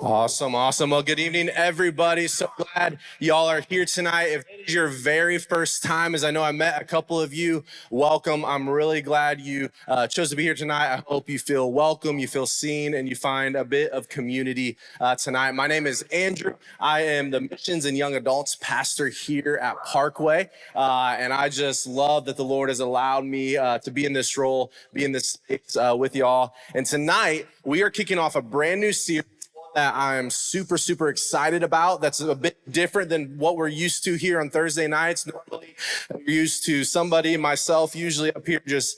Awesome, awesome. Well, good evening, everybody. So glad y'all are here tonight. If it is your very first time, as I know I met a couple of you, welcome. I'm really glad you chose to be here tonight. I hope you feel welcome, you feel seen, and you find a bit of community tonight. My name is Andrew. I am the Missions and Young Adults pastor here at Parkway, and I just love that the Lord has allowed me to be in this role, be in this space with y'all. And tonight, we are kicking off a brand new series that I'm super, super excited about. That's a bit different than what we're used to here on Thursday nights. Normally, we're used to somebody, myself, usually up here just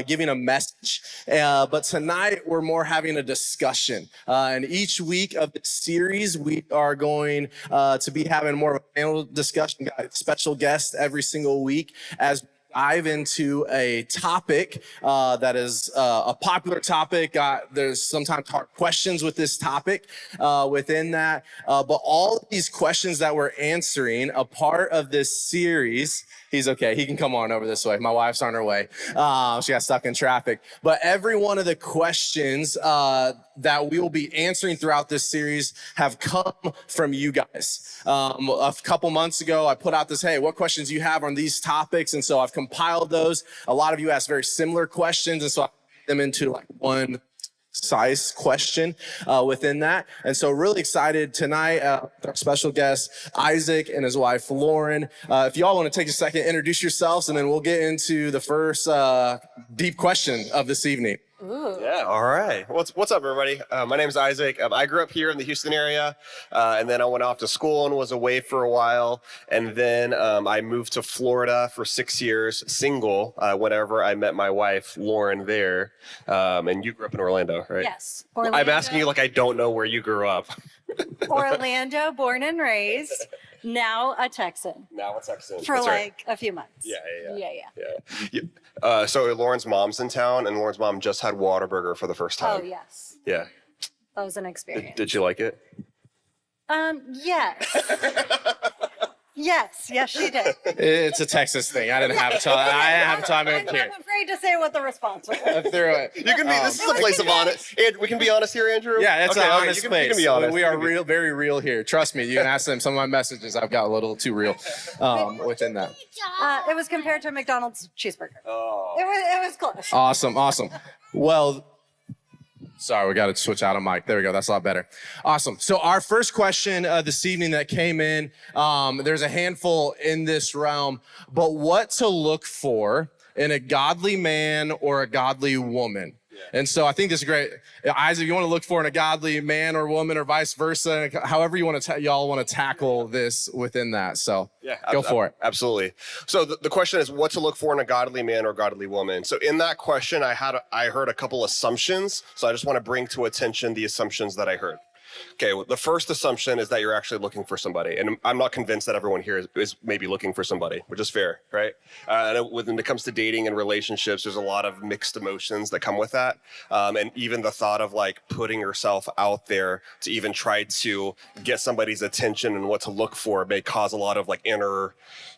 giving a message. But tonight, we're more having a discussion. And each week of this series, we are going to be having more of a panel discussion. Got a special guest every single week as dive into a topic that is a popular topic. There's sometimes hard questions with this topic within that. But all of these questions that we're answering, a part of this series, he's okay. He can come on over this way. My wife's on her way. She got stuck in traffic. But every one of the questions that we will be answering throughout this series have come from you guys. A couple months ago, I put out this, hey, what questions do you have on these topics? And so I've compiled those. A lot of you asked very similar questions. And so I put them into like one size question within that. And so really excited tonight, our special guest, Isaac, and his wife, Lauren. If y'all want to take a second, introduce yourselves, and then we'll get into the first deep question of this evening. Ooh. Yeah, all right. What's up, everybody? My name is Isaac. I grew up here in the Houston area, and then I went off to school and was away for a while. And then I moved to Florida for 6 years, single, whenever I met my wife, Lauren, there. And you grew up in Orlando, right? Yes. Orlando. I'm asking you like I don't know where you grew up. Orlando, born and raised. Now a Texan. Now a Texan. For That's like right. a few months. Yeah. So Lauren's mom's in town, and Lauren's mom just had Whataburger for the first time. Oh, yes. Yeah. That was an experience. Did you like it? Yes. Yes, she did. It's a Texas thing. I didn't have time. I moved here. I'm afraid to say what the response was. I threw it. You can be. This is a place of honest. We can be honest here, Andrew. Yeah, it's an honest you space. can be honest. We are real, very real here. Trust me. You can ask them. Some of my messages I've got a little too real within that. It was compared to a McDonald's cheeseburger. Oh. It was close. Awesome. Well, sorry, we got to switch out a mic. There we go. That's a lot better. Awesome. So our first question this evening that came in, there's a handful in this realm, but what to look for in a godly man or a godly woman? Yeah. And so I think this is great. Isaac, you want to look for in a godly man or woman or vice versa, however you want to y'all want to tackle this within that. So yeah, go for it. Absolutely. So the question is what to look for in a godly man or godly woman. So in that question, I heard a couple assumptions. So I just want to bring to attention the assumptions that I heard. Okay, well, the first assumption is that you're actually looking for somebody. And I'm not convinced that everyone here is maybe looking for somebody, which is fair, right? When it comes to dating and relationships, there's a lot of mixed emotions that come with that. And even the thought of like putting yourself out there to even try to get somebody's attention and what to look for may cause a lot of like inner,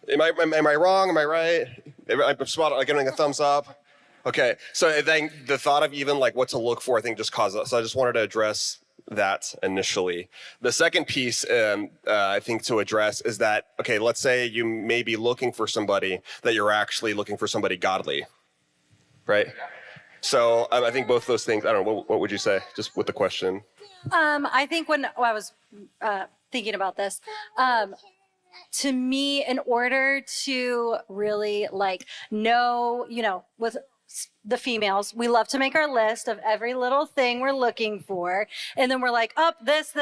am I wrong? Am I right? I'm spot getting a thumbs up. Okay, so I think the thought of even like what to look for, I think just causes, so I just wanted to address that initially. The second piece I think to address is that, okay, let's say you may be looking for somebody that you're actually looking for somebody godly, right? So I think both those things, I don't know, what would you say just with the question? I think when I was thinking about this, to me, in order to really like know, with the females, we love to make our list of every little thing we're looking for. And then we're like, this,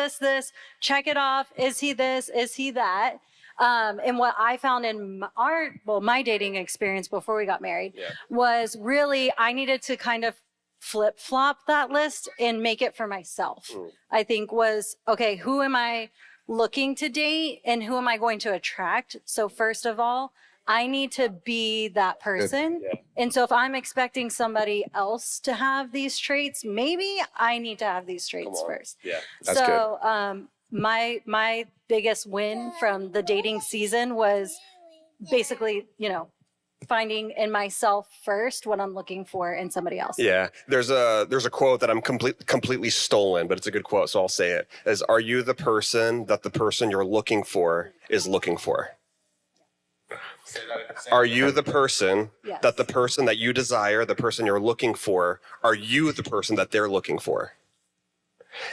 check it off. Is he this? Is he that? And what I found in my dating experience before we got married was really, I needed to kind of flip flop that list and make it for myself. I think was, okay, who am I looking to date and who am I going to attract? So first of all, I need to be that person. Yeah. And so if I'm expecting somebody else to have these traits, maybe I need to have these traits first. Yeah, that's good. My biggest win from the dating season was basically, finding in myself first what I'm looking for in somebody else. Yeah, there's a quote that I'm completely stolen, but it's a good quote, so I'll say it. Is, are you the person that the person you're looking for is looking for? Are you the person Yes. that the person that you desire, the person you're looking for, are you the person that they're looking for?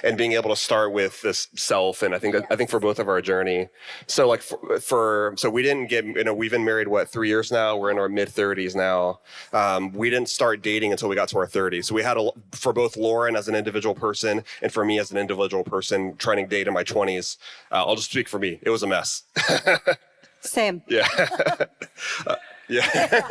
And being able to start with this self, and I think for both of our journey. So like so we didn't get, we've been married 3 years now. We're in our mid 30s now. We didn't start dating until we got to our 30s. So we had for both Lauren as an individual person and for me as an individual person trying to date in my 20s. I'll just speak for me. It was a mess. Same. Yeah. Yeah.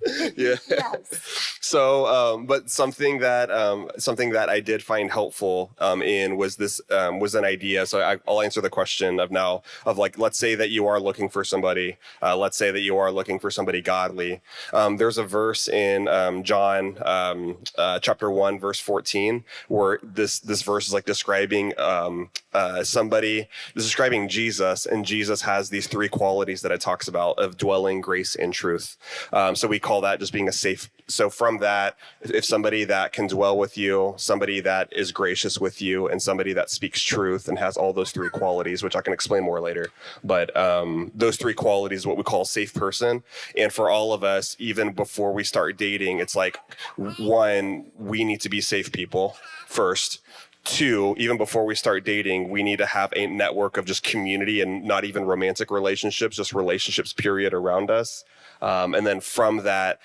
Yeah. Yes. So, but something that I did find helpful in was this was an idea. So I'll answer the question of like, let's say that you are looking for somebody. Let's say that you are looking for somebody godly. There's a verse in John chapter 1 verse 14 where this verse is like describing somebody, describing Jesus, and Jesus has these three qualities that it talks about of dwelling, grace, and truth. So we call that just being a safe. So from that, if somebody that can dwell with you, somebody that is gracious with you, and somebody that speaks truth and has all those three qualities, which I can explain more later. But those three qualities, what we call a safe person. And for all of us, even before we start dating, it's like, one, we need to be safe people first. Two, even before we start dating, we need to have a network of just community and not even romantic relationships, just relationships, period, around us. And then from that,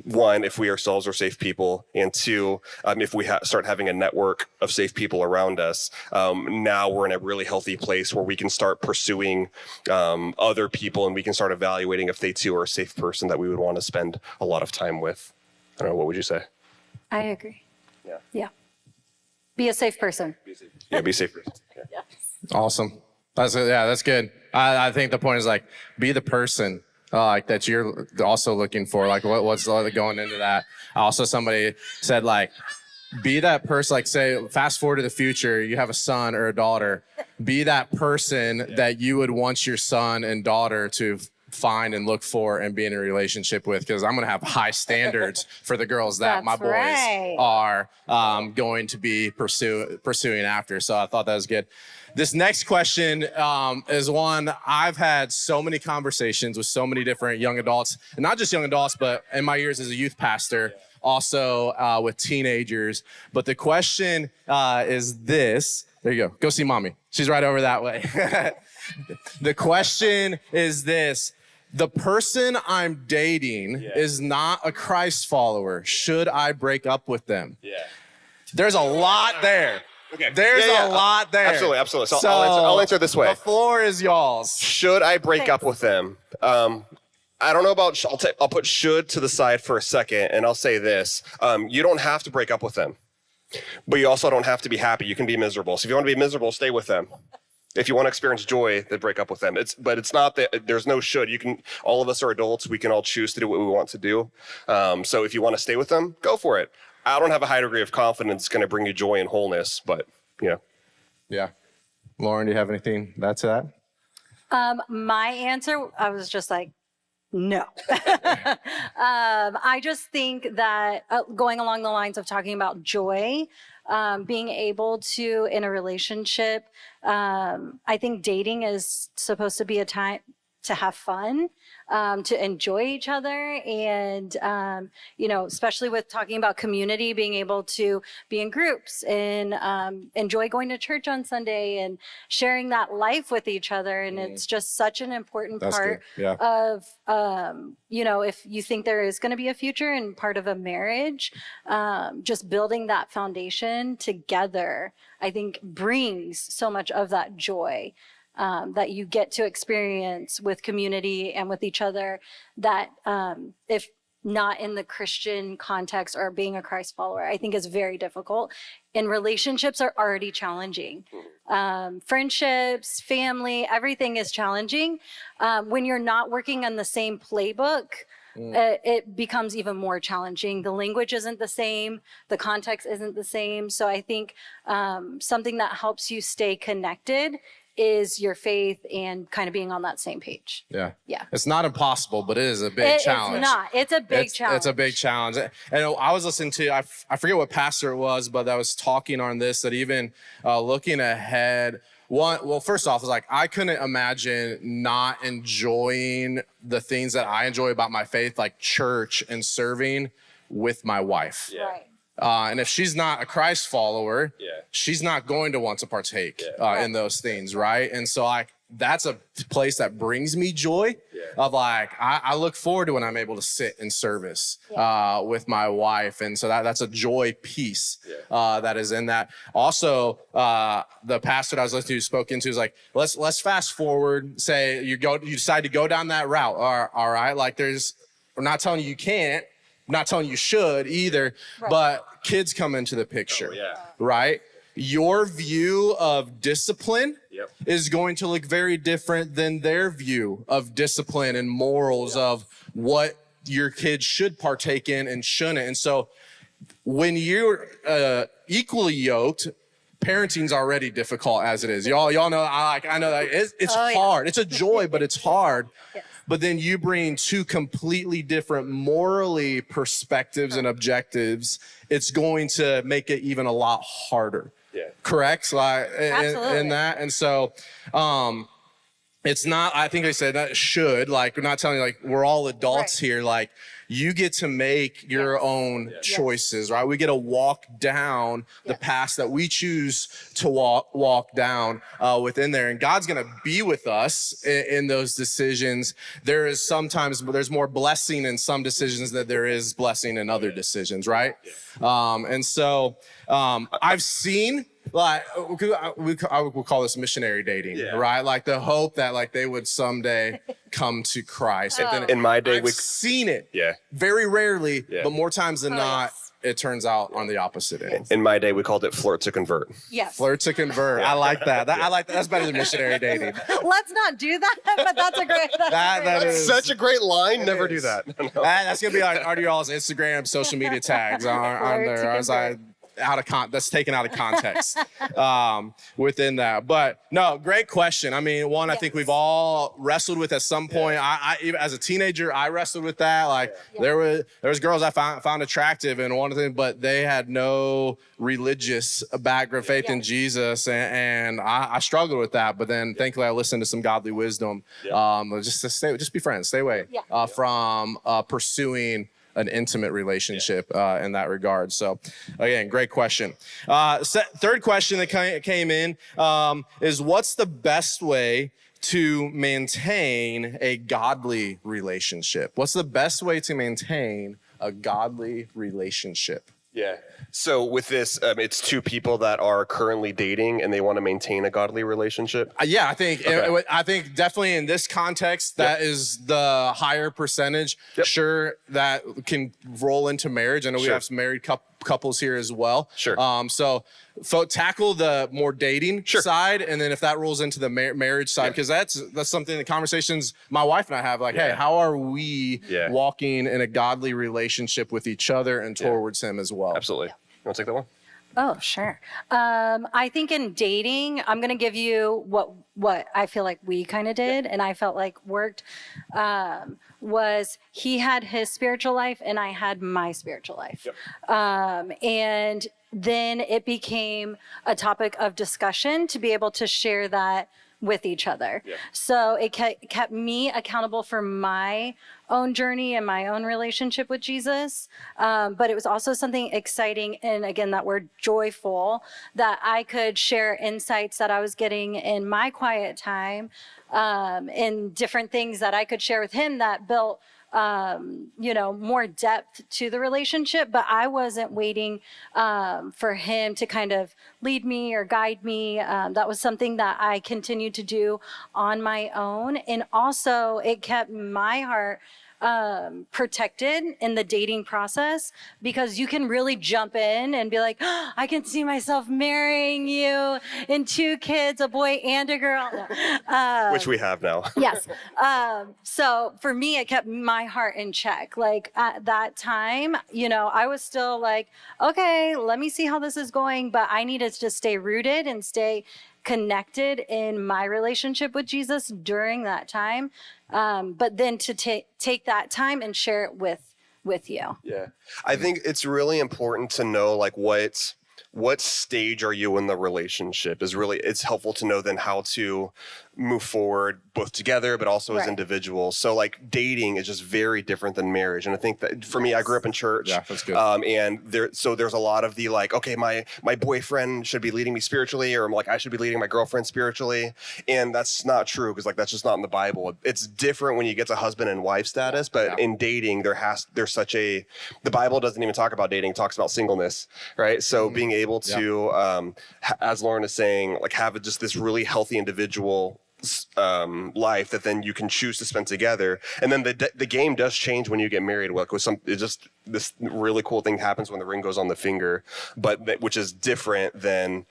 one, if we ourselves are safe people, and two, if we start having a network of safe people around us, now we're in a really healthy place where we can start pursuing other people, and we can start evaluating if they too are a safe person that we would want to spend a lot of time with. I don't know, what would you say? I agree. Yeah. Yeah. Be a safe person. Yeah, be safe person. Yeah. Yes. Awesome. That's good. I think the point is like, be the person like that you're also looking for. Like what's going into that. Also, somebody said like, be that person, like say, fast forward to the future, you have a son or a daughter, be that person that you would want your son and daughter to find and look for and be in a relationship with, because I'm going to have high standards for the girls that my boys are going to be pursuing after. So I thought that was good. This next question is one I've had so many conversations with so many different young adults, and not just young adults, but in my years as a youth pastor, also with teenagers. But the question is this. There you go. Go see mommy. She's right over that way. The question is this. The person I'm dating is not a Christ follower. Should I break up with them? Yeah. There's a lot there. Okay. There's a lot there. Absolutely. So I'll answer this way. The floor is y'all's. Should I break up with them? I don't know about, I'll put should to the side for a second, and I'll say this. You don't have to break up with them, but you also don't have to be happy. You can be miserable. So if you want to be miserable, stay with them. If you want to experience joy, then break up with them. But it's not that there's no should. All of us are adults. We can all choose to do what we want to do. So if you want to stay with them, go for it. I don't have a high degree of confidence it's going to bring you joy and wholeness, but yeah. Yeah. Lauren, do you have anything to add to that? My answer, I was just like, no. I just think that going along the lines of talking about joy, being able to, in a relationship, I think dating is supposed to be a time to have fun, to enjoy each other. And, especially with talking about community, being able to be in groups and enjoy going to church on Sunday and sharing that life with each other. And it's just such an important part of, if you think there is going to be a future and part of a marriage, just building that foundation together, I think brings so much of that joy. That you get to experience with community and with each other, that if not in the Christian context or being a Christ follower, I think is very difficult. And relationships are already challenging. Friendships, family, everything is challenging. When you're not working on the same playbook, it becomes even more challenging. The language isn't the same. The context isn't the same. So I think something that helps you stay connected is your faith and kind of being on that same page. Yeah. Yeah. It's not impossible, but it is a big challenge. It's not. It's a big challenge. It's a big challenge. And I was listening to, I forget what pastor it was, but I was talking on this, that even looking ahead, well, first off, it's like I couldn't imagine not enjoying the things that I enjoy about my faith, like church and serving with my wife. Yeah. Right. And if she's not a Christ follower, she's not going to want to partake in those things, right? And so that's a place that brings me joy of like, I look forward to when I'm able to sit in service with my wife. And so that's a joy piece that is in that. Also, the pastor I was listening to spoke into is like, let's fast forward, say you decide to go down that route. All right, like we're not telling you can't, not telling you should either, but kids come into the picture, right? Your view of discipline is going to look very different than their view of discipline and morals of what your kids should partake in and shouldn't. And so when you're equally yoked, parenting's already difficult as it is. Y'all know, I know that it's hard. It's a joy, but it's hard. But then you bring two completely different morally perspectives and objectives. It's going to make it even a lot harder. Correct? Like in that. And so it's not, I think I said that should, like, we're not telling you, like, we're all adults here. Like, you get to make your own choices, right? We get to walk down the path that we choose to walk down within there. And God's going to be with us in those decisions. There's more blessing in some decisions than there is blessing in other decisions, right? And so I've seen, like, I would call this missionary dating, right? Like the hope that like they would someday come to Christ. And then In my day, I've seen it very rarely, but more times than not, it turns out on the opposite end. In my day, we called it flirt to convert. Yes. Flirt to convert. I like that. I like that. That's better than missionary dating. Let's not do that, but that's a great. That is Such a great line. Never do that. That's gonna be on y'all's Instagram social media tags on there. I was like, that's taken out of context within that. But no, great question. I mean, one, I think we've all wrestled with at some point. I even as a teenager, I wrestled with that. Like there was girls I found attractive and one of them, but they had no religious background, faith in Jesus, and I struggled with that. But then thankfully I listened to some godly wisdom. Just be friends, stay away from pursuing an intimate relationship in that regard. So again, great question. Third question that came in is, what's the best way to maintain a godly relationship? What's the best way to maintain a godly relationship? Yeah. So with this, it's two people that are currently dating and they want to maintain a godly relationship. I think definitely in this context, that is the higher percentage. Sure, that can roll into marriage. I know we have some married couples here as well. So tackle the more dating side, and then if that rolls into the marriage side, because that's something, the conversations my wife and I have, like, hey, how are we walking in a godly relationship with each other and towards him as well? Absolutely. You want to take that one? Oh, sure. I think in dating, I'm going to give you what I feel like we kind of did and I felt like worked, was he had his spiritual life and I had my spiritual life. And then it became a topic of discussion to be able to share that with each other. So it kept me accountable for my own journey and my own relationship with Jesus. But it was also something exciting, and again, that word joyful, that I could share insights that I was getting in my quiet time, and different things that I could share with him that built more depth to the relationship, but I wasn't waiting for him to kind of lead me or guide me. That was something that I continued to do on my own. And also it kept my heart protected in the dating process, because you can really jump in and be like, oh, I can see myself marrying you and 2 kids, a boy and a girl. Which we have now. Yes. So for me, it kept my heart in check. Like at that time, I was still like, okay, let me see how this is going. But I needed to stay rooted and stay connected in my relationship with Jesus during that time. But then to take that time and share it with you. Yeah. I think it's really important to know like what stage are you in the relationship is really, it's helpful to know then how to move forward both together, but also as individuals. So like dating is just very different than marriage. And I think that for me, I grew up in church. Yeah, that's good. And there's a lot of the like, okay, my boyfriend should be leading me spiritually, or like I should be leading my girlfriend spiritually. And that's not true, because like that's just not in the Bible. It's different when you get to husband and wife status, but in dating, there's such a, the Bible doesn't even talk about dating, it talks about singleness, right? So being able to, as Lauren is saying, like have just this really healthy individual life that then you can choose to spend together. And then the game does change when you get married. Well, it's just this really cool thing happens when the ring goes on the finger, but which is different than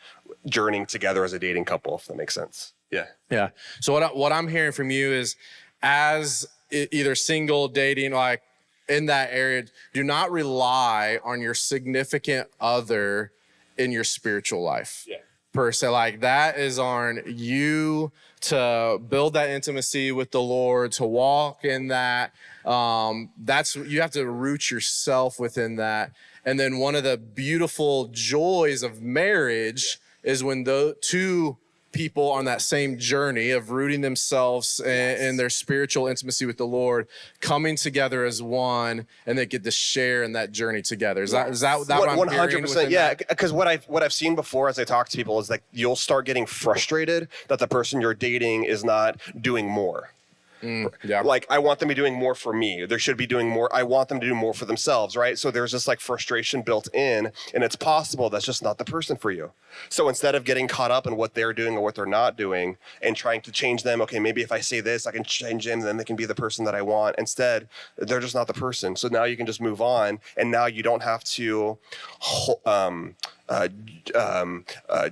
journeying together as a dating couple, if that makes sense. Yeah. Yeah. So what I'm hearing from you is, as either single, dating, like in that area, do not rely on your significant other in your spiritual life. Yeah. Per se, like that is on you to build that intimacy with the Lord, to walk in that. That's, you have to root yourself within that. And then one of the beautiful joys of marriage is when the two people on that same journey of rooting themselves in their spiritual intimacy with the Lord, coming together as one, and they get to share in that journey together. Is that what I'm 100%? Yeah, because what I've seen before as I talk to people is like you'll start getting frustrated that the person you're dating is not doing more. Like I want them to be doing more for me. They should be doing more. I want them to do more for themselves, right? So there's this like frustration built in, and it's possible that's just not the person for you. So instead of getting caught up in what they're doing or what they're not doing and trying to change them, okay, maybe if I say this, I can change them, and then they can be the person that I want. Instead, they're just not the person. So now you can just move on, and now you don't have to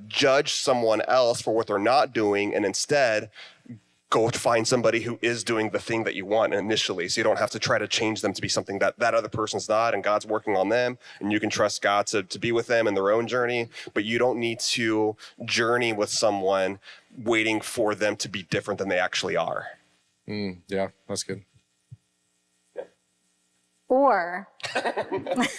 judge someone else for what they're not doing, and instead go to find somebody who is doing the thing that you want initially. So you don't have to try to change them to be something that other person's not, and God's working on them, and you can trust God to be with them in their own journey. But you don't need to journey with someone waiting for them to be different than they actually are. Yeah, that's good. Or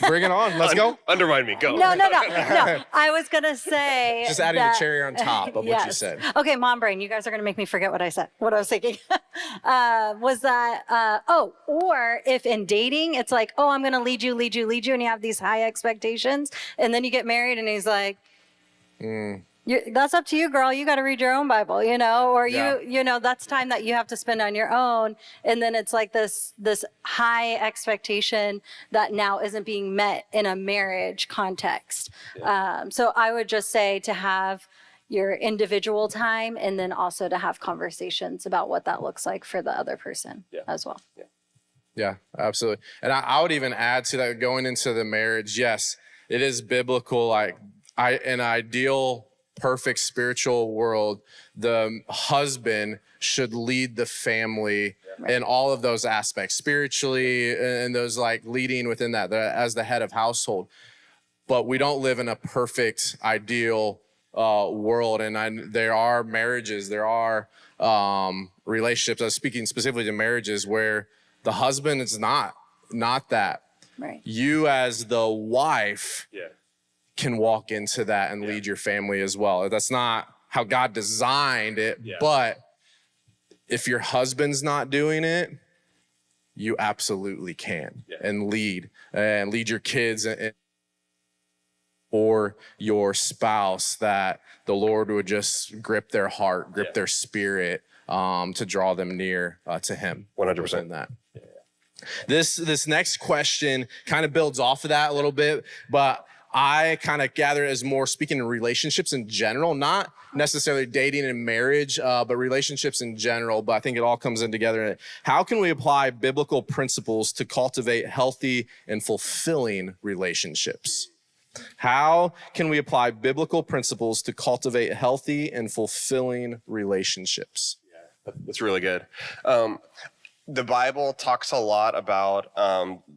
bring it on. Let's go. Undermine me. Go. No. I was going to say just adding the cherry on top of what you said. Okay, mom brain, you guys are going to make me forget what I said. What I was thinking was that, or if in dating, it's like, oh, I'm going to lead you. And you have these high expectations. And then you get married and he's like, that's up to you, girl. You got to read your own Bible, or that's time that you have to spend on your own. And then it's like this high expectation that now isn't being met in a marriage context. So I would just say to have your individual time, and then also to have conversations about what that looks like for the other person as well. Yeah, absolutely. And I would even add to that, going into the marriage, yes, it is biblical. Like an ideal perfect spiritual world, the husband should lead the family in all of those aspects, spiritually, and those like leading within that as the head of household. But we don't live in a perfect, ideal world. And there are marriages, there are relationships, I was speaking specifically to marriages, where the husband is not that. Right. You as the wife can walk into that and lead your family as well. That's not how God designed it, but if your husband's not doing it, you absolutely can and lead your kids or your spouse, that the Lord would just grip their heart, grip their spirit to draw them near to him. 100%. That. This next question kind of builds off of that a little bit, but I kind of gather it as more speaking in relationships in general, not necessarily dating and marriage, but relationships in general. But I think it all comes in together. How can we apply biblical principles to cultivate healthy and fulfilling relationships? How can we apply biblical principles to cultivate healthy and fulfilling relationships? Yeah, that's really good. The Bible talks a lot about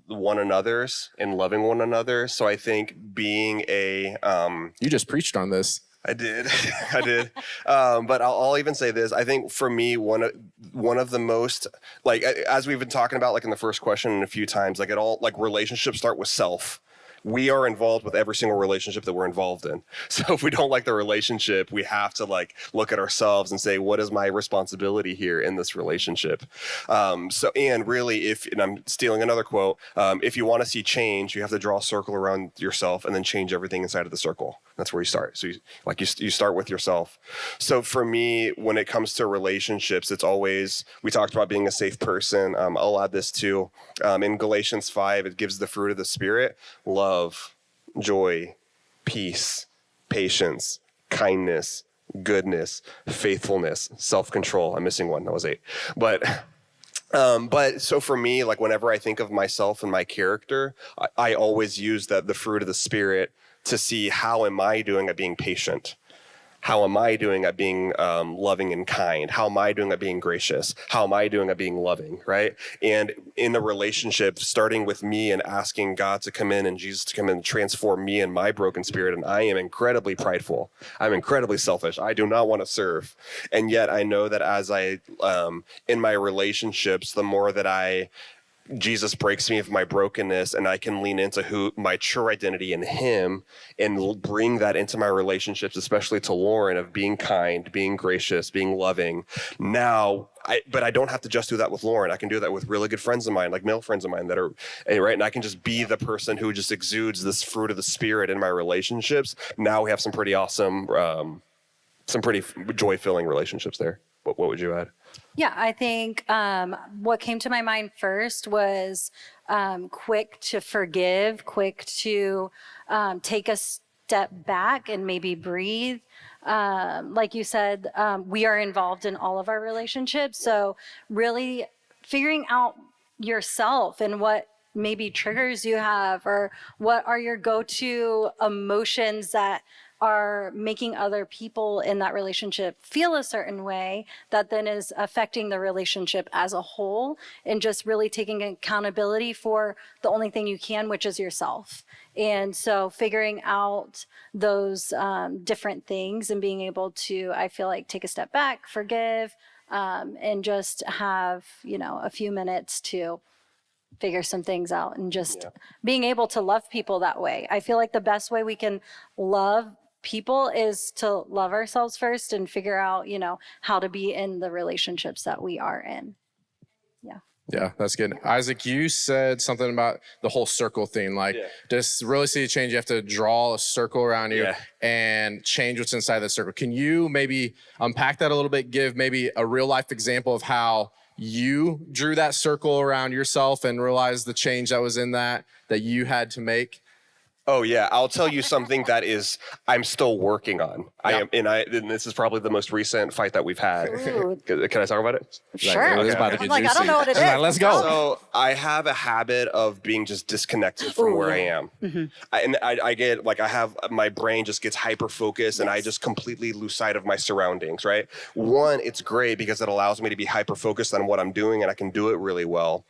one another's and loving one another. So I think being You just preached on this. I did. I did. But I'll even say this. I think for me, one of the most, like, as we've been talking about, like in the first question and a few times, like relationships start with self. We are involved with every single relationship that we're involved in. So if we don't like the relationship, we have to like look at ourselves and say, what is my responsibility here in this relationship? And really, and I'm stealing another quote, if you want to see change, you have to draw a circle around yourself and then change everything inside of the circle. That's where you start. So you start with yourself. So for me, when it comes to relationships, it's always, we talked about being a safe person. I'll add this too. In Galatians 5, it gives the fruit of the Spirit: love, joy, peace, patience, kindness, goodness, faithfulness, self-control. I'm missing one. That was 8. But so for me, like whenever I think of myself and my character, I always use the fruit of the Spirit to see how am I doing at being patient? How am I doing at being loving and kind? How am I doing at being gracious? How am I doing at being loving, right? And in a relationship, starting with me and asking God to come in and Jesus to come in and transform me and my broken spirit. And I am incredibly prideful. I'm incredibly selfish. I do not want to serve. And yet I know that as I, in my relationships, the more that Jesus breaks me of my brokenness and I can lean into my true identity in him and bring that into my relationships, especially to Lauren, of being kind, being gracious, being loving. But I don't have to just do that with Lauren. I can do that with really good friends of mine, like male friends of mine that are, right? And I can just be the person who just exudes this fruit of the Spirit in my relationships. Now we have some pretty awesome, some pretty joy-filling relationships there. What would you add? Yeah, I think what came to my mind first was quick to forgive, quick to take a step back and maybe breathe. Like you said, we are involved in all of our relationships. So really figuring out yourself and what maybe triggers you have, or what are your go-to emotions that are making other people in that relationship feel a certain way that then is affecting the relationship as a whole, and just really taking accountability for the only thing you can, which is yourself. And so figuring out those different things and being able to, I feel like, take a step back, forgive, and just have, a few minutes to figure some things out, and just being able to love people that way. I feel like the best way we can love people is to love ourselves first and figure out, how to be in the relationships that we are in. Yeah, that's good. Isaac, you said something about the whole circle thing. Like, just really see a change, you have to draw a circle around you and change what's inside the circle. Can you maybe unpack that a little bit, give maybe a real life example of how you drew that circle around yourself and realized the change that was in that you had to make? Oh yeah, I'll tell you something that I'm still working on. And this is probably the most recent fight that we've had. Can I talk about it? Sure. Okay. I'm like, I don't know what it is. Let's go. So I have a habit of being just disconnected from where I am. Mm-hmm. I get like, my brain just gets hyper focused and I just completely lose sight of my surroundings, right? One, it's great because it allows me to be hyper focused on what I'm doing and I can do it really well.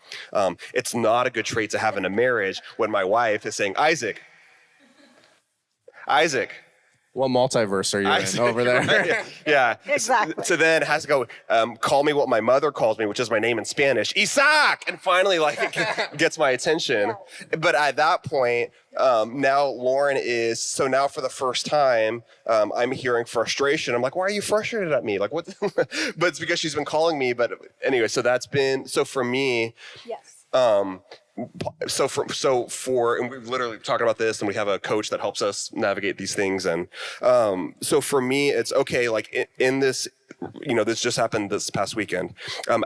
It's not a good trait to have in a marriage when my wife is saying, Isaac. What multiverse are you in over there? Right? Yeah. Exactly. So then it has to go, call me what my mother calls me, which is my name in Spanish, Isaac! And finally, it gets my attention. But at that point, now Lauren now for the first time, I'm hearing frustration. I'm like, why are you frustrated at me? Like, what? But it's because she's been calling me. But anyway, so for me, and we've literally talked about this, and we have a coach that helps us navigate these things. And so for me, it's okay. Like in this, this just happened this past weekend.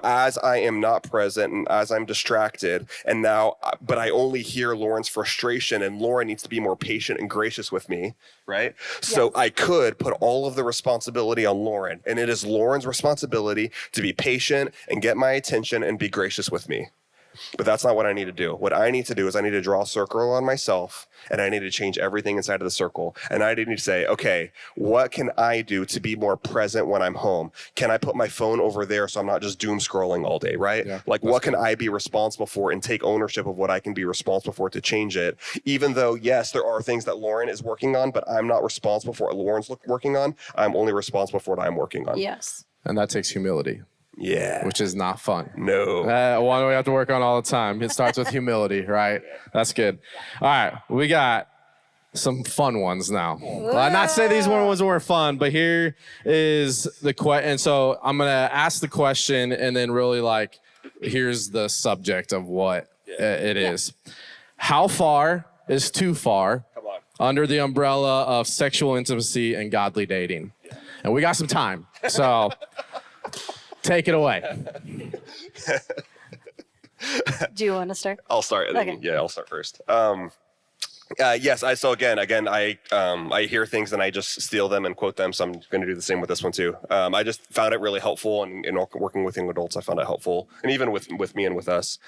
As I am not present and as I'm distracted, but I only hear Lauren's frustration, and Lauren needs to be more patient and gracious with me, right? Yes. So I could put all of the responsibility on Lauren, and it is Lauren's responsibility to be patient and get my attention and be gracious with me. But that's not what I need to do. What I need to do is I need to draw a circle on myself, and I need to change everything inside of the circle. And I need to say, okay, what can I do to be more present when I'm home? Can I put my phone over there so I'm not just doom scrolling all day, right? Yeah, like, what can I be responsible for and take ownership of what I can be responsible for to change it? Even though, yes, there are things that Lauren is working on, but I'm not responsible for what Lauren's working on. I'm only responsible for what I'm working on. Yes. And that takes humility. Yeah. Which is not fun. No. One we have to work on all the time. It starts with humility, right? That's good. All right, we got some fun ones now. Well, not to say these ones weren't fun, but here is the question. And so I'm going to ask the question, and then really like, here's the subject of what it is. How far is too far under the umbrella of sexual intimacy and godly dating? And we got some time, so take it away. Do you want to start? I'll start. Okay. Yeah, I'll start first. Yes. So again, I hear things and I just steal them and quote them. So I'm going to do the same with this one too. I just found it really helpful, and in working with young adults, I found it helpful, and even with me and with us.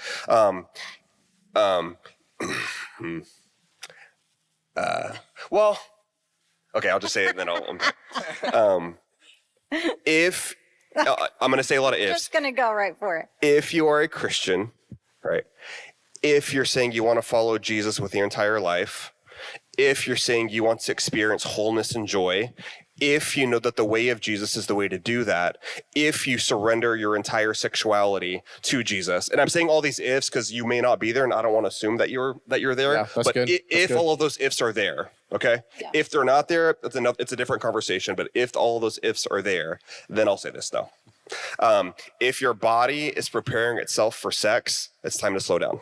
Well, okay, I'll just say it, and then I'll. If I'm going to say a lot of ifs. Just gonna go right for it. If you are a Christian, right? If you're saying you want to follow Jesus with your entire life, if you're saying you want to experience wholeness and joy, if you know that the way of Jesus is the way to do that, if you surrender your entire sexuality to Jesus, and I'm saying all these ifs because you may not be there, and I don't want to assume that you're there. Yeah, that's but good. If all of those ifs are there, okay. Yeah. If they're not there, it's a different conversation. But if all of those ifs are there, then I'll say this though: if your body is preparing itself for sex, it's time to slow down.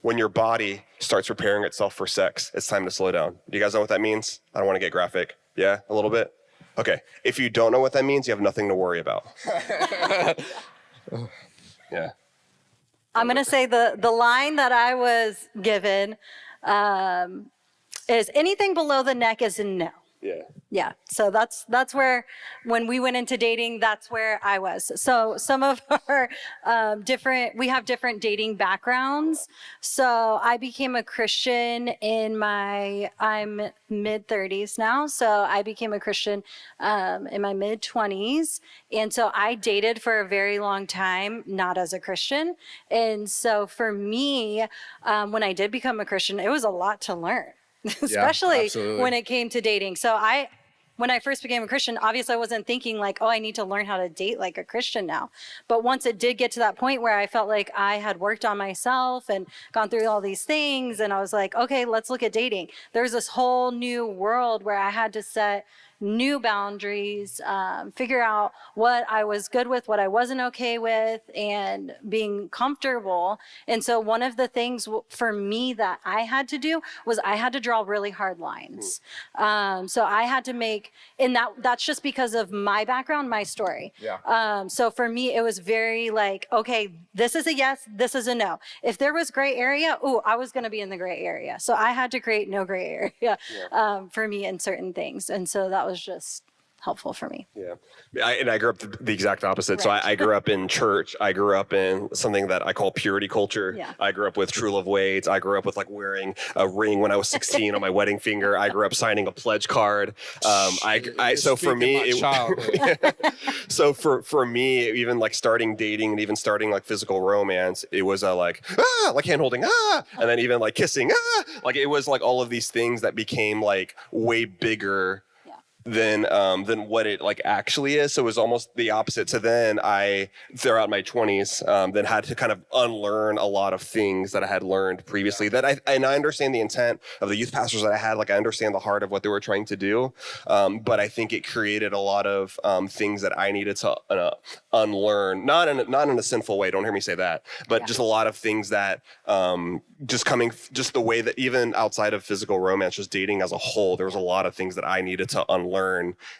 When your body starts preparing itself for sex, it's time to slow down. Do you guys know what that means? I don't want to get graphic. Yeah, a little bit? Okay. If you don't know what that means, you have nothing to worry about. Yeah. I'm gonna say the line that I was given is anything below the neck is a no. Yeah. Yeah, so that's where, when we went into dating, that's where I was. So some of our we have different dating backgrounds. So I became a Christian I'm mid-30s now. So I became a Christian in my mid-20s. And so I dated for a very long time, not as a Christian. And so for me, when I did become a Christian, it was a lot to learn. Especially when it came to dating. So when I first became a Christian, obviously I wasn't thinking like, oh, I need to learn how to date like a Christian now. But once it did get to that point where I felt like I had worked on myself and gone through all these things, and I was like, okay, let's look at dating. There's this whole new world where I had to set new boundaries, figure out what I was good with, what I wasn't okay with, and being comfortable. And so one of the things for me that I had to do was I had to draw really hard lines. So I had to make, and that's just because of my background, my story. Yeah. So for me, it was very like, okay, this is a yes, this is a no. If there was gray area, I was going to be in the gray area. So I had to create no gray area for me in certain things. And so that was just helpful for me. Yeah. I grew up the exact opposite. Right. So I grew up in church. I grew up in something that I call purity culture. Yeah. I grew up with true love weights. I grew up with like wearing a ring when I was 16 on my wedding finger. I grew up signing a pledge card. So for me, so for me, even like starting dating and even starting like physical romance, it was like hand holding, and then even like kissing, like it was like all of these things that became like way bigger than what it like actually is. So it was almost the opposite. So then I, throughout my 20s, then had to kind of unlearn a lot of things that I had learned previously. That I understand the intent of the youth pastors that I had. Like I understand the heart of what they were trying to do, but I think it created a lot of things that I needed to unlearn. Not in a sinful way. Don't hear me say that. But just a lot of things that just the way that even outside of physical romance, just dating as a whole, there was a lot of things that I needed to unlearn.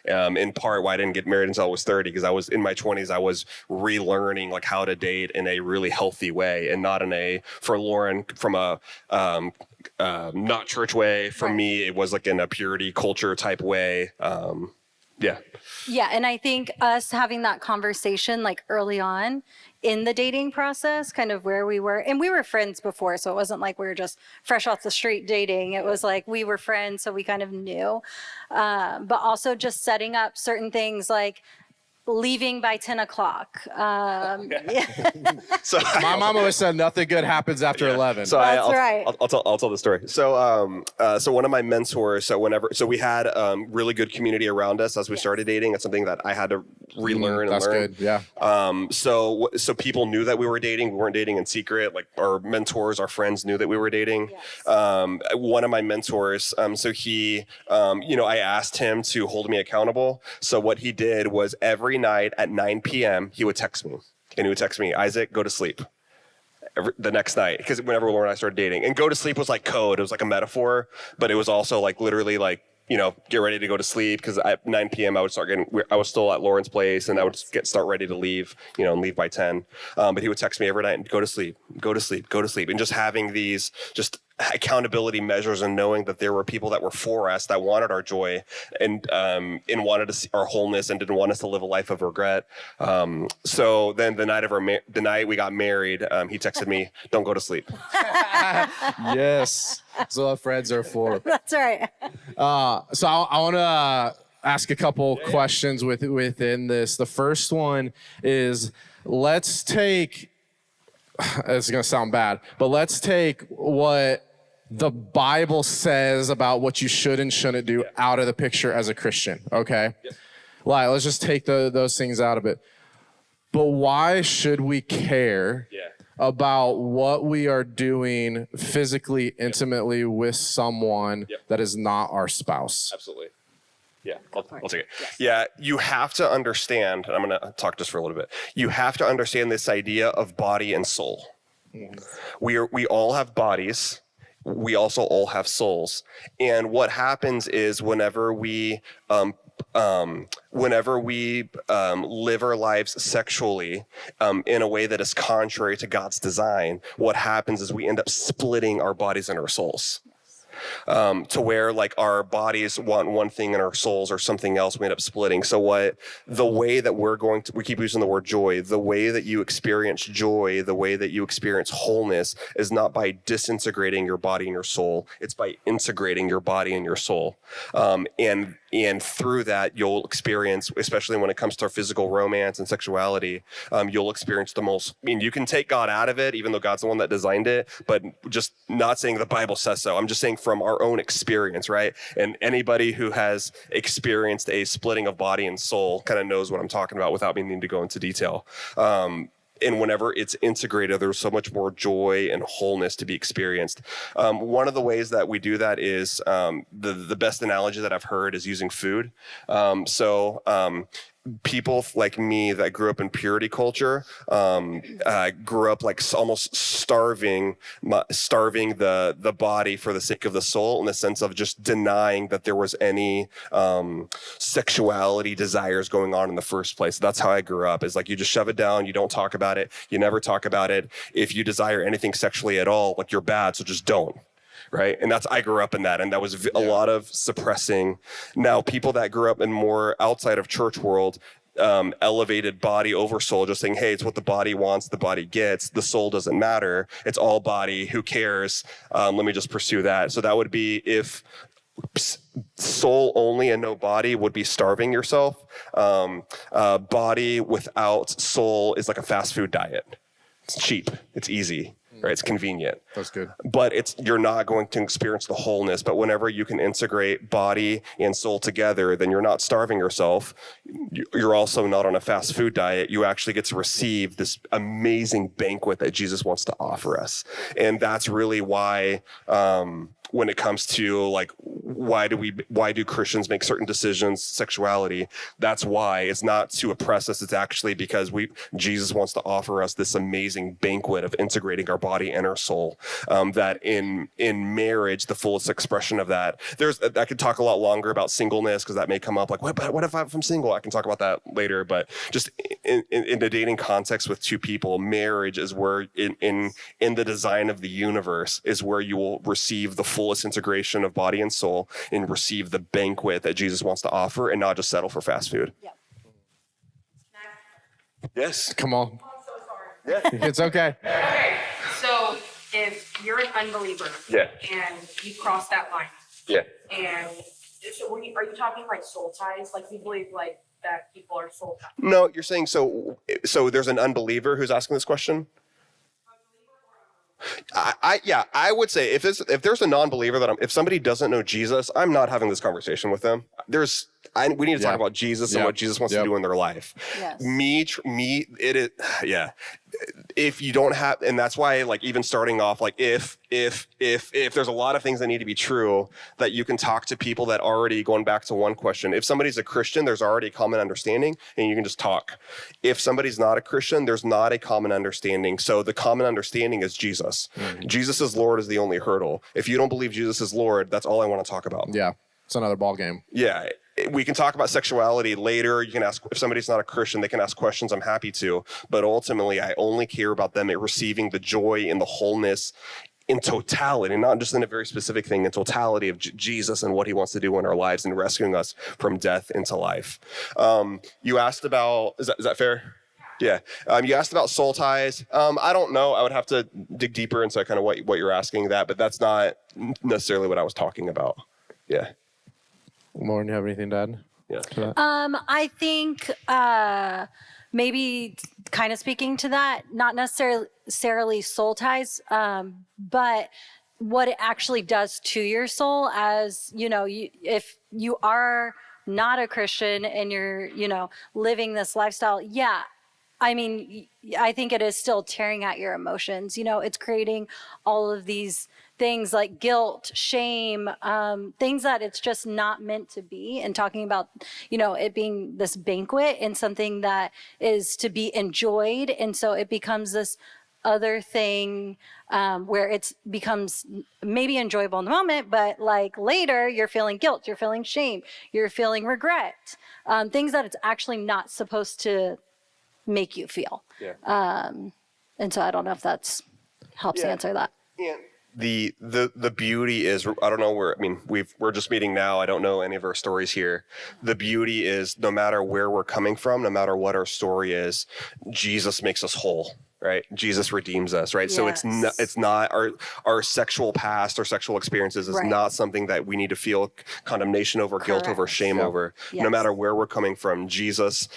In part why I didn't get married until I was 30, because I was in my 20s. I was relearning like how to date in a really healthy way, and not in a, for Lauren, from a not church way. For me, it was like in a purity culture type way. Yeah. Yeah, and I think us having that conversation like early on in the dating process, kind of where we were, and we were friends before, so it wasn't like we were just fresh off the street dating. It was like we were friends, so we kind of knew. But also just setting up certain things like leaving by 10 o'clock. So My mom always said nothing good happens after 11. So That's right. I'll tell the story. So one of my mentors. So we had really good community around us as we started dating. It's something that I had to relearn and That's learn. good. Yeah. So people knew that we were dating. We weren't dating in secret. Like our mentors, our friends knew that we were dating. Yes. One of my mentors. So he, I asked him to hold me accountable. So what he did was every night at 9 p.m. he would text me, and he would text me, Isaac, go to sleep. The next night, because whenever Laura and I started dating, and go to sleep was like code. It was like a metaphor, but it was also like literally like, get ready to go to sleep, because at 9 p.m. I was still at Lauren's place, and I would start ready to leave, and leave by 10. But he would text me every night and go to sleep, go to sleep, go to sleep. And just having these just accountability measures, and knowing that there were people that were for us, that wanted our joy, and wanted to see our wholeness, and didn't want us to live a life of regret. So then the night we got married, he texted me, don't go to sleep. Yes. That's what friends are for. That's right. So I want to ask a couple questions within this. The first one is, let's take, it's going to sound bad, but let's take what the Bible says about what you should and shouldn't do out of the picture as a Christian, okay? Yep. Like, let's just take those things out of it. But why should we care about what we are doing physically, intimately with someone that is not our spouse? Absolutely. Yeah, I'll take it. Yes. Yeah, you have to understand, and I'm going to talk just for a little bit. You have to understand this idea of body and soul. We all have bodies. We also all have souls. And what happens is whenever we live our lives sexually in a way that is contrary to God's design, what happens is we end up splitting our bodies and our souls. To where like our bodies want one thing and our souls are something else, we end up splitting. So the way that we keep using the word joy, the way that you experience joy, the way that you experience wholeness is not by disintegrating your body and your soul. It's by integrating your body and your soul. And through that, you'll experience, especially when it comes to our physical romance and sexuality, you'll experience you can take God out of it, even though God's the one that designed it, but just not saying the Bible says so. I'm just saying from our own experience, right? And anybody who has experienced a splitting of body and soul kind of knows what I'm talking about without me needing to go into detail. And whenever it's integrated, there's so much more joy and wholeness to be experienced. One of the ways that we do that is the best analogy that I've heard is using food. People like me that grew up in purity culture grew up like almost starving the body for the sake of the soul, in the sense of just denying that there was any sexuality desires going on in the first place. That's how I grew up. Is like you just shove it down, you don't talk about it, you never talk about it. If you desire anything sexually at all, like you're bad, so just don't. Right. And I grew up in that. And that was a lot of suppressing. Now, people that grew up in more outside of church world, elevated body over soul, just saying, hey, it's what the body wants, the body gets, the soul doesn't matter. It's all body. Who cares? Let me just pursue that. So that would be if soul only and no body would be starving yourself. Body without soul is like a fast food diet. It's cheap. It's easy. Right, it's convenient. That's good. But you're not going to experience the wholeness. But whenever you can integrate body and soul together, then you're not starving yourself. You're also not on a fast food diet. You actually get to receive this amazing banquet that Jesus wants to offer us. And that's really why when it comes to like, why do Christians make certain decisions, sexuality? That's why. It's not to oppress us. It's actually because Jesus wants to offer us this amazing banquet of integrating our body and our soul. That in marriage, the fullest expression of that. I could talk a lot longer about singleness, because that may come up. Like, what if I'm single? I can talk about that later. But just in the dating context with two people, marriage is where in the design of the universe is where you will receive the full fullest integration of body and soul and receive the banquet that Jesus wants to offer and not just settle for fast food. Yep. Yes. Come on. I'm so sorry. It's okay. Okay, so if you're an unbeliever. Yeah. And you cross that line. Yeah. And so are you talking like soul ties? Like you believe like that people are soul ties? No, you're saying so there's an unbeliever who's asking this question? I would say if there's a non-believer if somebody doesn't know Jesus, I'm not having this conversation with them. We need to talk about Jesus and what Jesus wants to do in their life. Yes. It is, yeah. If you don't have, and that's why, like, even starting off, like, if there's a lot of things that need to be true, that you can talk to people that already, going back to one question, if somebody's a Christian, there's already a common understanding and you can just talk. If somebody's not a Christian, there's not a common understanding. So the common understanding is Jesus. Mm-hmm. Jesus is Lord is the only hurdle. If you don't believe Jesus is Lord, that's all I want to talk about. Yeah. It's another ball game. Yeah. We can talk about sexuality later. You can ask, if somebody's not a Christian, they can ask questions. I'm happy to. But ultimately, I only care about them receiving the joy and the wholeness in totality, not just in a very specific thing, in totality of Jesus and what he wants to do in our lives and rescuing us from death into life. You asked about, is that fair? Yeah. You asked about soul ties. I don't know. I would have to dig deeper into kind of what you're asking but that's not necessarily what I was talking about. Yeah. Lauren, you have anything to add? Yeah. I think maybe kind of speaking to that, not necessarily soul ties, but what it actually does to your soul as, if you are not a Christian and you're, living this lifestyle. Yeah. I mean, I think it is still tearing at your emotions. It's creating all of these things like guilt, shame, things that it's just not meant to be. And talking about, it being this banquet and something that is to be enjoyed. And so it becomes this other thing where it becomes maybe enjoyable in the moment, but like later you're feeling guilt, you're feeling shame, you're feeling regret, things that it's actually not supposed to make you feel. Yeah. And so I don't know if that's helps answer that. Yeah. The beauty is, I don't know where, we're just meeting now. I don't know any of our stories here. The beauty is no matter where we're coming from, no matter what our story is, Jesus makes us whole. Right? Jesus redeems us, right? Yes. So it's not our sexual past or sexual experiences is not something that we need to feel condemnation over, guilt over, shame over. Yes. No matter where we're coming from, Jesus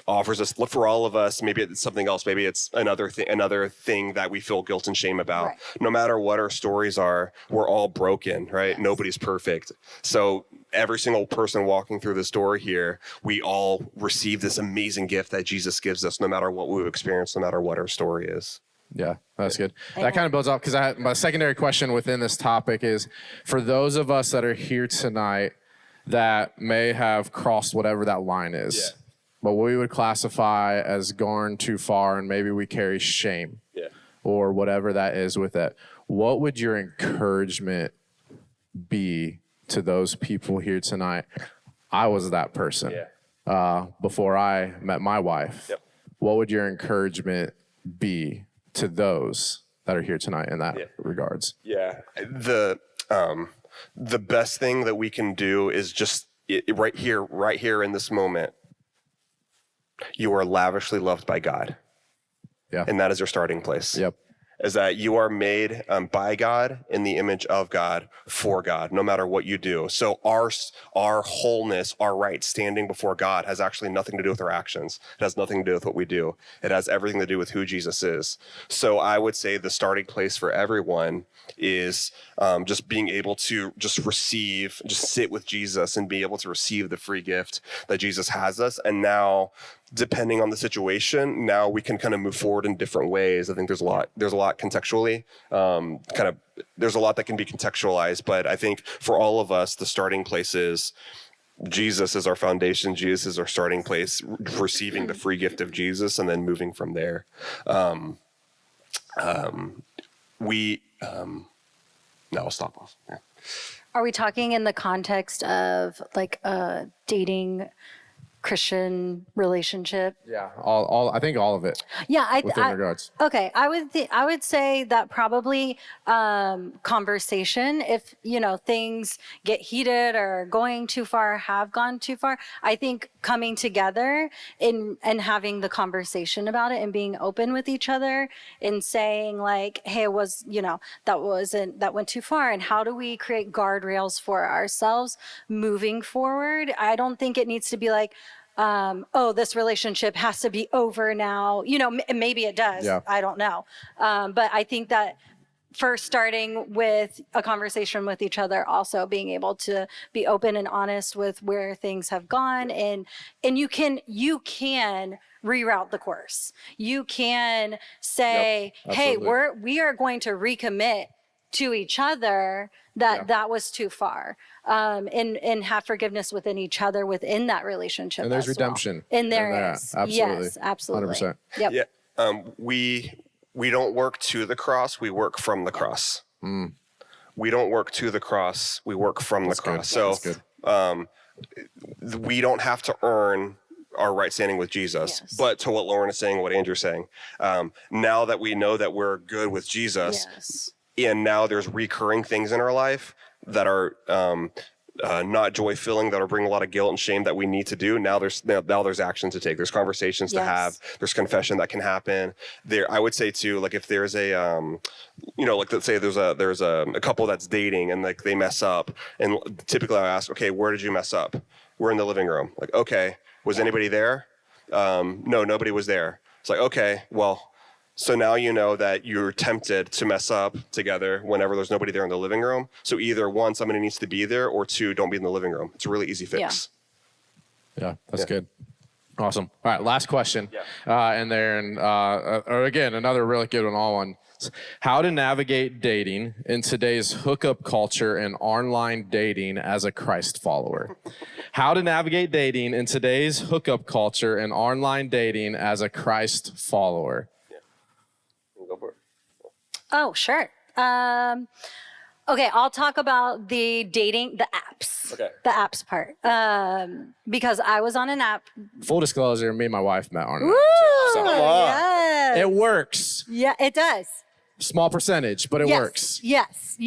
offers us, look for all of us. Maybe it's something else. Maybe it's another thing that we feel guilt and shame about. Right. No matter what our stories are, we're all broken, right? Yes. Nobody's perfect. So every single person walking through this door here, we all receive this amazing gift that Jesus gives us, no matter what we've experienced, no matter what our story is. Yeah, that's good. That kind of builds up because my secondary question within this topic is for those of us that are here tonight that may have crossed whatever that line is. Yeah. But we would classify as gone too far and maybe we carry shame or whatever that is with it. What would your encouragement be to those people here tonight? I was that person before I met my wife. Yep. What would your encouragement be to those that are here tonight in that regards? Yeah, the best thing that we can do is just right here in this moment. You are lavishly loved by God. Yeah. And that is your starting place. Yep. Is that you are made by God in the image of God for God, no matter what you do. So our wholeness, our right standing before God has actually nothing to do with our actions. It has nothing to do with what we do. It has everything to do with who Jesus is. So I would say the starting place for everyone is just being able to just sit with Jesus and be able to receive the free gift that Jesus has us. And now, depending on the situation, now we can kind of move forward in different ways. I think there's a lot contextually, there's a lot that can be contextualized, but I think for all of us, the starting place is Jesus is our foundation. Jesus is our starting place, receiving the free gift of Jesus and then moving from there. No, I'll stop off. Yeah. Are we talking in the context of like dating Christian relationship. Yeah, all I think all of it Yeah, within regards. okay. I would say that probably conversation. If things get heated or going too far, have gone too far, I think coming together and having the conversation about it and being open with each other and saying like, hey, it was that went too far, and how do we create guardrails for ourselves moving forward? I don't think it needs to be like, oh, this relationship has to be over now. Maybe it does. Yeah. I don't know. But I think that first starting with a conversation with each other, also being able to be open and honest with where things have gone. And you can reroute the course. You can say, hey, we are going to recommit to each other that was too far, and have forgiveness within each other within that relationship. And there's as well. redemption. And there is. Absolutely. Yes, absolutely. 100%. Yep. Yeah. We don't work to the cross, we work from the cross. We don't work to the cross, we work from the cross. So we don't have to earn our right standing with Jesus. Yes. But to what Lauren is saying, what Andrew's saying, now that we know that we're good with Jesus, Yes. and now there's recurring things in our life that are not joy-filling, that are bringing a lot of guilt and shame that we need to do. Now there's action to take. There's conversations to have. There's confession that can happen. I would say too, like if there's a, like let's say there's a couple that's dating and like they mess up, and typically I ask, okay, where did you mess up? We're in the living room. Like, okay, was anybody there? No, nobody was there. It's like, okay, well. So now you know that you're tempted to mess up together whenever there's nobody there in the living room. So either one, somebody needs to be there, or two, don't be in the living room. It's a really easy fix. Yeah, that's good. Awesome. All right, last question. Or again, another really good one, all one. How to navigate dating in today's hookup culture and online dating as a Christ follower. How to navigate dating in today's hookup culture and online dating as a Christ follower. Go for it. Oh, sure. Okay, I'll talk about the apps. Okay. The apps part. Because I was on an app. Full disclosure, me and my wife met on an Woo! app. So Yes. it works. Yeah, it does. Small percentage, but it works. Yes.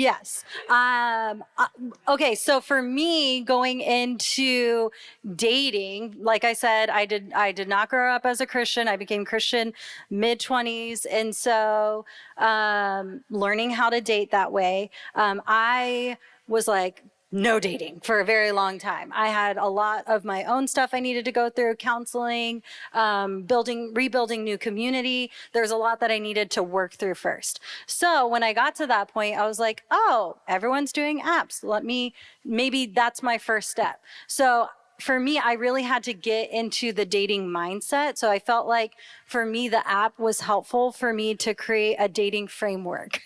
Okay, so for me, going into dating, like I said, I did not grow up as a Christian. I became Christian mid-20s, and so learning how to date that way, I was like, no dating for a very long time. I had a lot of my own stuff I needed to go through, counseling, rebuilding new community. There's a lot that I needed to work through first. So when I got to that point, I was like, oh, everyone's doing apps. Maybe that's my first step. So for me, I really had to get into the dating mindset. So I felt like for me, the app was helpful for me to create a dating framework,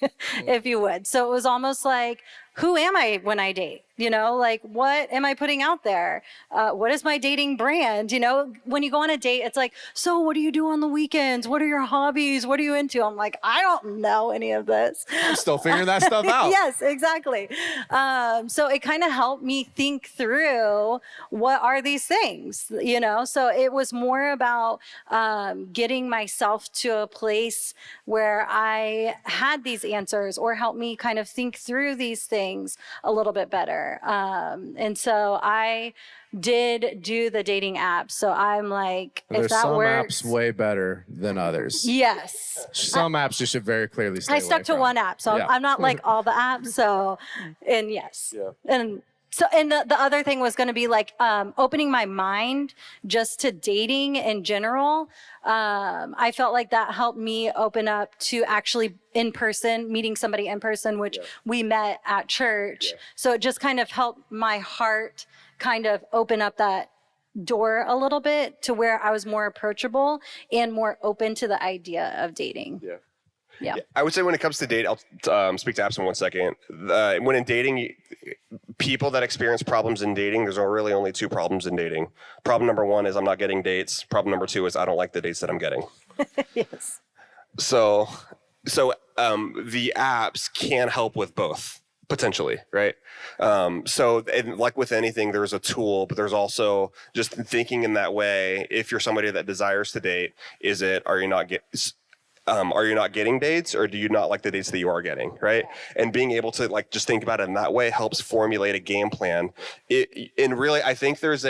if you would. So it was almost like, who am I when I date? Like, what am I putting out there? What is my dating brand? When you go on a date, it's like, so what do you do on the weekends? What are your hobbies? What are you into? I'm like, I don't know any of this. I'm still figuring that stuff out. Yes, exactly. So it kind of helped me think through, what are these things? So it was more about getting myself to a place where I had these answers, or help me kind of think through these things a little bit better. And so I did do the dating app. So I'm like, There's if that some works. apps way better than others. Yes. Some apps you should very clearly stay I away stuck to from. one app. So Yeah. I'm not like all the apps. So, and yes. Yeah. And so, and the other thing was going to be like opening my mind just to dating in general. I felt like that helped me open up to actually in person, meeting somebody in person, which we met at church. So it just kind of helped my heart kind of open up that door a little bit to where I was more approachable and more open to the idea of dating. Yeah. I would say when it comes to date, I'll speak to apps in 1 second. When in dating, people that experience problems in dating, there's really only two problems in dating. Problem number one is I'm not getting dates. Problem number two is I don't like the dates that I'm getting. Yes. So the apps can help with both. Potentially, right? So, and like with anything, there's a tool, but there's also just thinking in that way. If you're somebody that desires to date, are you not getting dates, or do you not like the dates that you are getting, right? And being able to like just think about it in that way helps formulate a game plan. And really, I think there's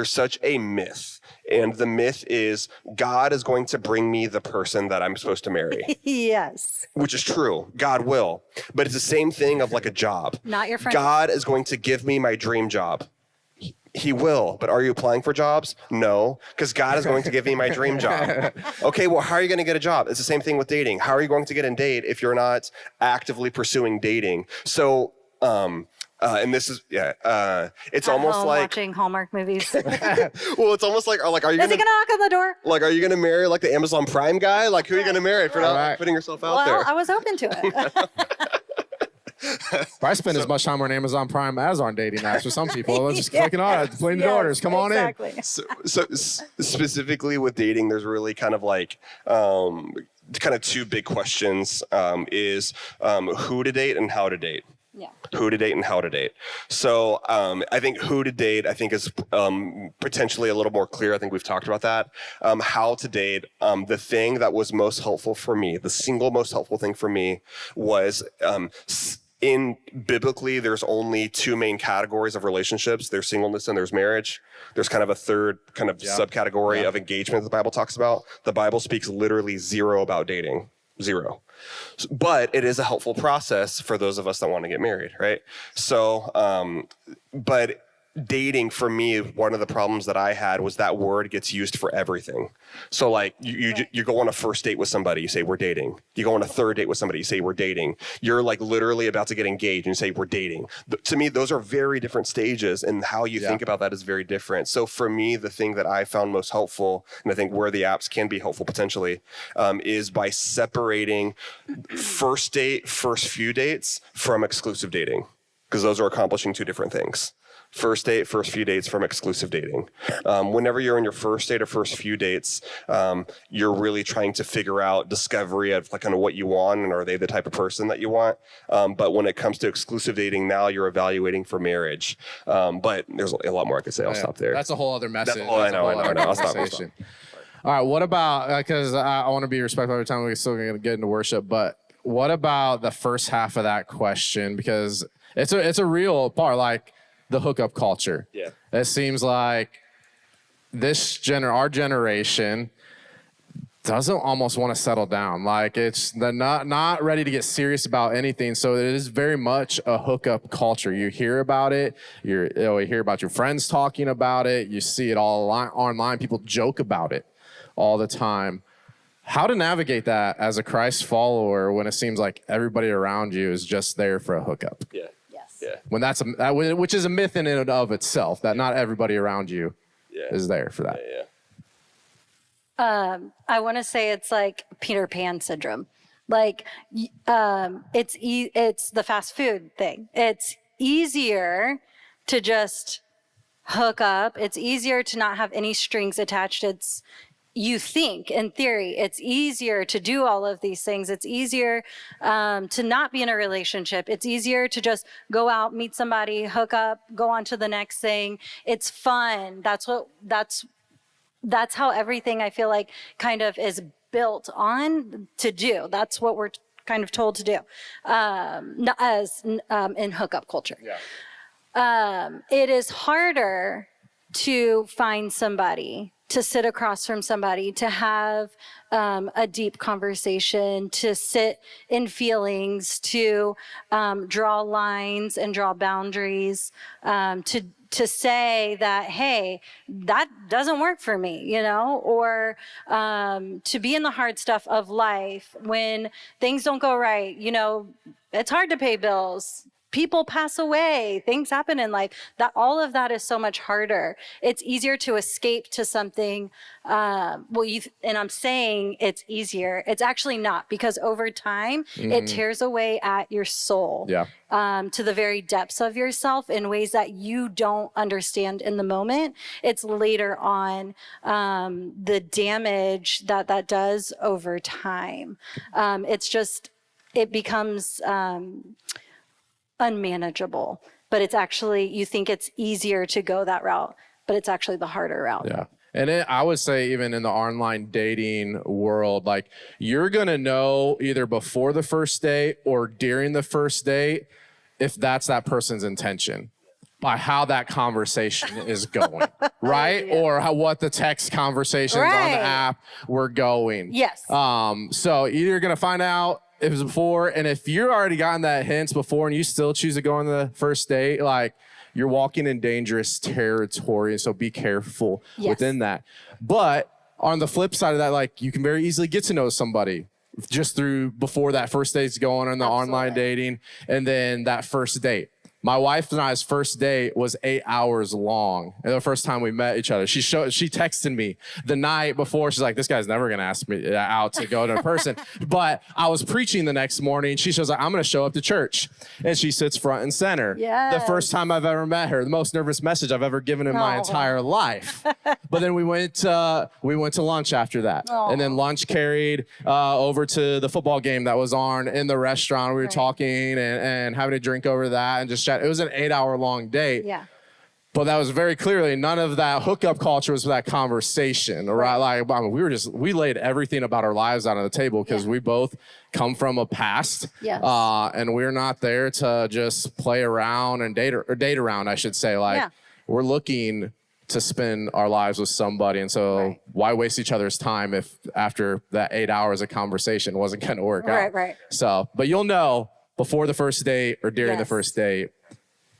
such a myth. And the myth is God is going to bring me the person that I'm supposed to marry. Yes. Which is true. God will. But it's the same thing of like a job. Not your friend. God is going to give me my dream job. He will. But are you applying for jobs? No, because God is going to give me my dream job. Okay, well, how are you going to get a job? It's the same thing with dating. How are you going to get a date if you're not actively pursuing dating? So, and this is, it's At almost home like watching Hallmark movies. well, it's almost like are you Is he gonna gonna knock on the door? like are you gonna marry like the Amazon Prime guy? Like who are you gonna marry for not Right. putting yourself out Well, there? I was open to it. I spend as much time on Amazon Prime as on dating apps for some people. Let's just clicking on it, playing the orders. Come on in. exactly. So specifically with dating, there's really kind of like kind of two big questions is who to date and how to date. Yeah. Who to date and how to date. So I think who to date, I think is potentially a little more clear. I think we've talked about that. How to date, the thing that was most helpful for me, the single most helpful thing for me was in biblically, there's only two main categories of relationships. There's singleness and there's marriage. There's kind of a third kind of subcategory of engagement that the Bible talks about. The Bible speaks literally zero about dating. Zero. But it is a helpful process for those of us that want to get married, right? So, but dating for me, one of the problems that I had was that word gets used for everything. So like you go on a first date with somebody, you say we're dating. You go on a third date with somebody, you say we're dating. You're like literally about to get engaged and you say we're dating. To me, those are very different stages, and how you think about that is very different. So for me, the thing that I found most helpful, and I think where the apps can be helpful potentially, is by separating first date, first few dates from exclusive dating, because those are accomplishing two different things. First date, first few dates from exclusive dating. Whenever you're in your first date or first few dates, you're really trying to figure out discovery of like kind of what you want and are they the type of person that you want. But when it comes to exclusive dating, now you're evaluating for marriage. But there's a lot more I could say. I'll stop there. That's a whole other message. I know. I'll stop. All right, what about, because I want to be respectful every time we're still going to get into worship, but what about the first half of that question? Because it's a real part, like the hookup culture. Yeah. It seems like our generation doesn't almost want to settle down. Like they're not ready to get serious about anything. So it is very much a hookup culture. You hear about it. You hear about your friends talking about it. You see it all online. People joke about it all the time. How to navigate that as a Christ follower when it seems like everybody around you is just there for a hookup? Yeah. Yes. Yeah. When which is a myth in and of itself, that not everybody around you is there for that. Yeah. I want to say it's like Peter Pan syndrome. Like, it's the fast food thing. It's easier to just hook up. It's easier to not have any strings attached. You think, in theory, it's easier to do all of these things. It's easier to not be in a relationship. It's easier to just go out, meet somebody, hook up, go on to the next thing. It's fun. That's how everything, I feel like, kind of is built on to do. That's what we're kind of told to do in hookup culture. Yeah. It is harder to find somebody, to sit across from somebody, to have a deep conversation, to sit in feelings, to draw lines and draw boundaries, to say that, hey, that doesn't work for me, or to be in the hard stuff of life when things don't go right. It's hard to pay bills. People pass away, things happen in life. That all of that is so much harder. It's easier to escape to something. And I'm saying it's easier. It's actually not, because over time it tears away at your soul, to the very depths of yourself in ways that you don't understand in the moment. It's later on the damage that does over time. It becomes unmanageable, but it's actually, you think it's easier to go that route, but it's actually the harder route. Yeah. And I would say even in the online dating world, like you're going to know either before the first date or during the first date if that's that person's intention by how that conversation is going, right? Yeah. Or what the text conversations on the Right. app were going. Yes. So you're going to find out if it was before, and if you're already gotten that hints before and you still choose to go on the first date, like you're walking in dangerous territory. So be careful within that. But on the flip side of that, like you can very easily get to know somebody just through before that first date's going on the online dating and then that first date. My wife and I's first date was 8 hours long. And the first time we met each other, she texted me the night before. She's like, this guy's never going to ask me out to go to a person. But I was preaching the next morning. She was like, I'm going to show up to church. And she sits front and center. Yes. The first time I've ever met her, the most nervous message I've ever given in my entire life. But then we went to lunch after that. And then lunch carried over to the football game that was on in the restaurant. We were talking and having a drink over that and just it was an 8 hour long date. Yeah. But that was very clearly none of that hookup culture was that conversation, right? Like, I mean, we laid everything about our lives out on the table because we both come from a past. Yes. And we're not there to just play around and date around, I should say. Like, we're looking to spend our lives with somebody. And so why waste each other's time if after that 8 hours of conversation wasn't going to work out? Right. So, but you'll know before the first date or during the first date,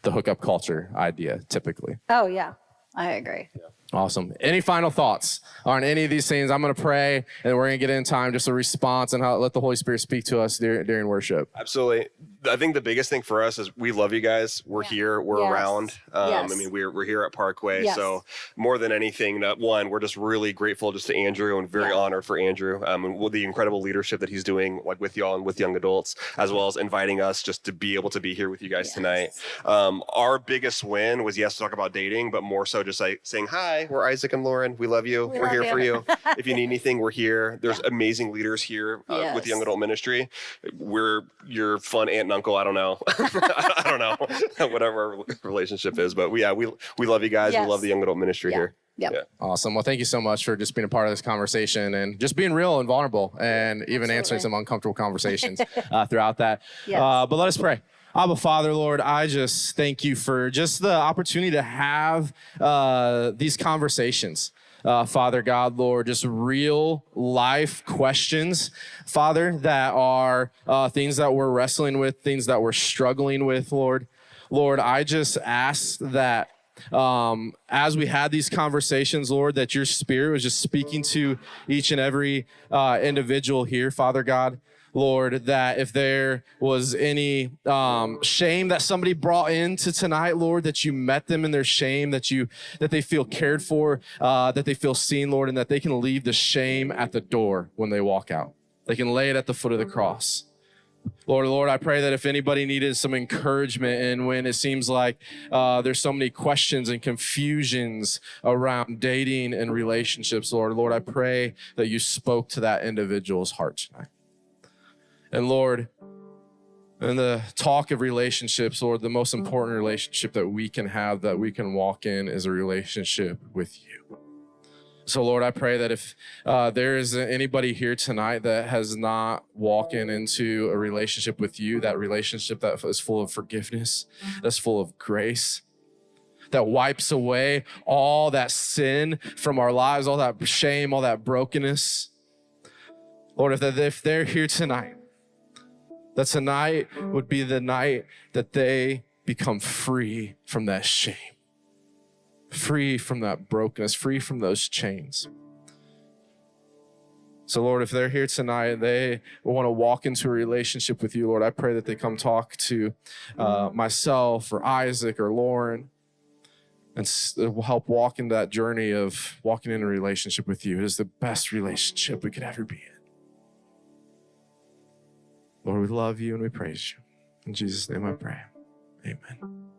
the hookup culture idea typically. Oh yeah, I agree. Awesome. Any final thoughts on any of these things? I'm going to pray and we're going to get in time, just a response and let the Holy Spirit speak to us during worship. Absolutely. I think the biggest thing for us is we love you guys. We're here. We're around. I mean, we're here at Parkway. So more than anything, we're just really grateful just to Andrew and very honored for Andrew and with the incredible leadership that he's doing like with y'all and with young adults, as well as inviting us just to be able to be here with you guys tonight. Our biggest win was, to talk about dating, but more so just like saying, hi, we're Isaac and Lauren. We love you. We're here for you. If you need anything, we're here. There's amazing leaders here with young adult ministry. We're your fun aunt and uncle. I don't know. I don't know. Whatever our relationship is. But we love you guys. We love the young adult ministry here. Yep. Yeah. Awesome. Well, thank you so much for just being a part of this conversation and just being real and vulnerable and even answering some uncomfortable conversations throughout that. But let us pray. Abba, Father, Lord, I just thank you for just the opportunity to have these conversations. Father God, Lord, just real life questions, Father, that are things that we're wrestling with, things that we're struggling with, Lord. Lord, I just ask that as we had these conversations, Lord, that your Spirit was just speaking to each and every individual here, Father God. Lord, that if there was any shame that somebody brought into tonight, Lord, that you met them in their shame, that they feel cared for, that they feel seen, Lord, and that they can leave the shame at the door when they walk out. They can lay it at the foot of the cross. Lord, I pray that if anybody needed some encouragement and when it seems like there's so many questions and confusions around dating and relationships, Lord, I pray that you spoke to that individual's heart tonight. And Lord, in the talk of relationships, Lord, the most important relationship that we can have, that we can walk in, is a relationship with you. So Lord, I pray that if there is anybody here tonight that has not walked into a relationship with you, that relationship that is full of forgiveness, that's full of grace, that wipes away all that sin from our lives, all that shame, all that brokenness. Lord, if they're here tonight, that tonight would be the night that they become free from that shame, free from that brokenness, free from those chains. So Lord, if they're here tonight, they want to walk into a relationship with you, Lord, I pray that they come talk to myself or Isaac or Lauren and help walk in that journey of walking in a relationship with you. It is the best relationship we could ever be in. Lord, we love you and we praise you. In Jesus' name I pray. Amen.